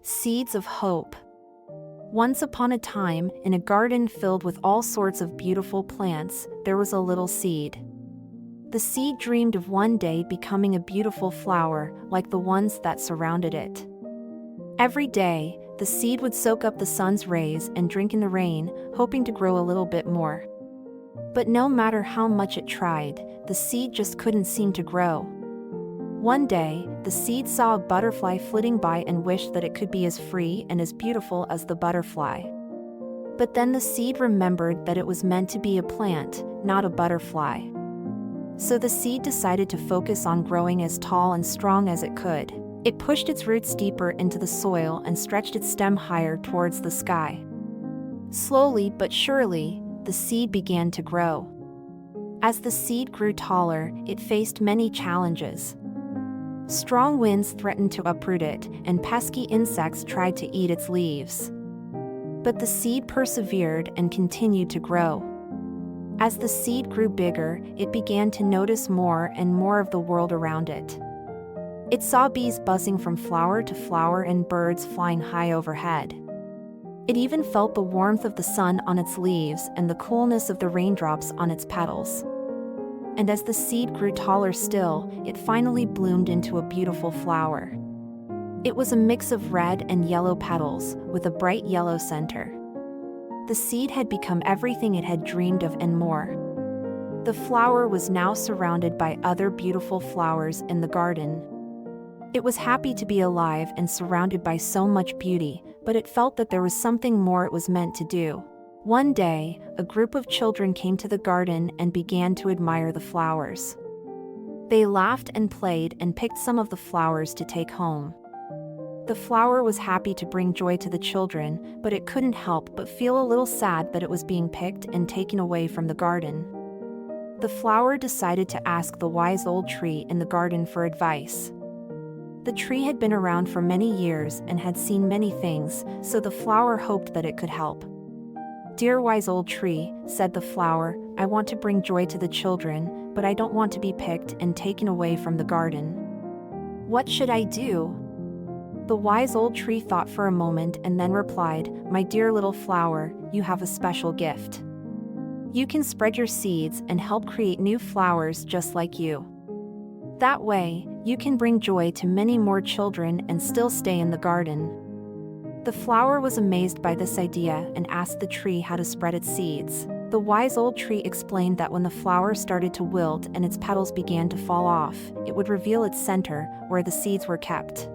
Seeds of Hope. Once upon a time, in a garden filled with all sorts of beautiful plants, there was a little seed. The seed dreamed of one day becoming a beautiful flower, like the ones that surrounded it. Every day, the seed would soak up the sun's rays and drink in the rain, hoping to grow a little bit more. But no matter how much it tried, the seed just couldn't seem to grow. One day, the seed saw a butterfly flitting by and wished that it could be as free and as beautiful as the butterfly. But then the seed remembered that it was meant to be a plant, not a butterfly. So the seed decided to focus on growing as tall and strong as it could. It pushed its roots deeper into the soil and stretched its stem higher towards the sky. Slowly but surely, the seed began to grow. As the seed grew taller, it faced many challenges. Strong winds threatened to uproot it, and pesky insects tried to eat its leaves. But the seed persevered and continued to grow. As the seed grew bigger, it began to notice more and more of the world around it. It saw bees buzzing from flower to flower and birds flying high overhead. It even felt the warmth of the sun on its leaves and the coolness of the raindrops on its petals. And as the seed grew taller still, it finally bloomed into a beautiful flower. It was a mix of red and yellow petals, with a bright yellow center. The seed had become everything it had dreamed of and more. The flower was now surrounded by other beautiful flowers in the garden. It was happy to be alive and surrounded by so much beauty, but it felt that there was something more it was meant to do. One day, a group of children came to the garden and began to admire the flowers. They laughed and played and picked some of the flowers to take home. The flower was happy to bring joy to the children, but it couldn't help but feel a little sad that it was being picked and taken away from the garden. The flower decided to ask the wise old tree in the garden for advice. The tree had been around for many years and had seen many things, so the flower hoped that it could help. "Dear wise old tree," said the flower, "I want to bring joy to the children, but I don't want to be picked and taken away from the garden. What should I do?" The wise old tree thought for a moment and then replied, "My dear little flower, you have a special gift. You can spread your seeds and help create new flowers just like you. That way, you can bring joy to many more children and still stay in the garden." The flower was amazed by this idea and asked the tree how to spread its seeds. The wise old tree explained that when the flower started to wilt and its petals began to fall off, it would reveal its center, where the seeds were kept.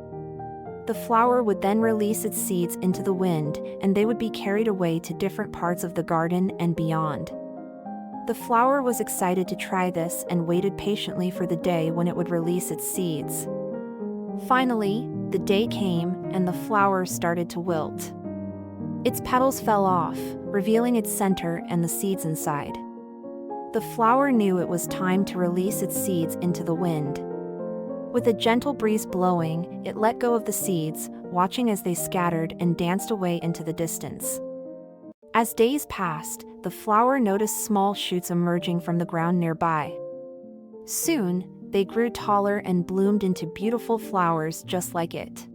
The flower would then release its seeds into the wind, and they would be carried away to different parts of the garden and beyond. The flower was excited to try this and waited patiently for the day when it would release its seeds. Finally, the day came, and the flower started to wilt. Its petals fell off, revealing its center and the seeds inside. The flower knew it was time to release its seeds into the wind. With a gentle breeze blowing, it let go of the seeds, watching as they scattered and danced away into the distance. As days passed, the flower noticed small shoots emerging from the ground nearby. Soon, they grew taller and bloomed into beautiful flowers just like it.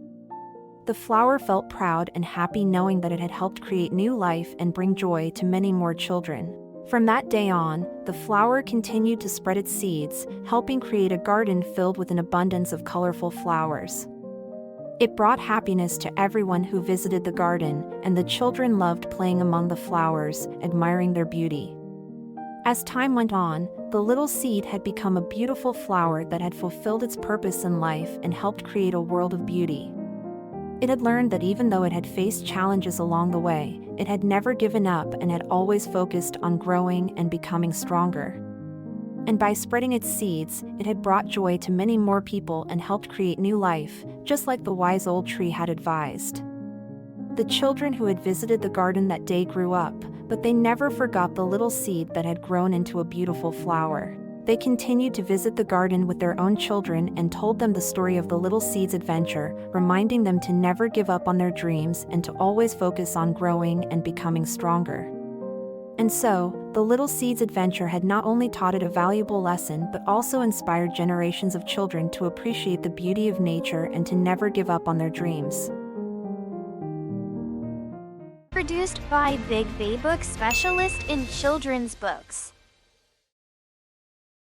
The flower felt proud and happy knowing that it had helped create new life and bring joy to many more children. From that day on, the flower continued to spread its seeds, helping create a garden filled with an abundance of colorful flowers. It brought happiness to everyone who visited the garden, and the children loved playing among the flowers, admiring their beauty. As time went on, the little seed had become a beautiful flower that had fulfilled its purpose in life and helped create a world of beauty. It had learned that even though it had faced challenges along the way, it had never given up and had always focused on growing and becoming stronger. And by spreading its seeds, it had brought joy to many more people and helped create new life, just like the wise old tree had advised. The children who had visited the garden that day grew up, but they never forgot the little seed that had grown into a beautiful flower. They continued to visit the garden with their own children and told them the story of the little seed's adventure, reminding them to never give up on their dreams and to always focus on growing and becoming stronger. And so, the little seed's adventure had not only taught it a valuable lesson but also inspired generations of children to appreciate the beauty of nature and to never give up on their dreams. Produced by BigBaBook, specialist in children's books.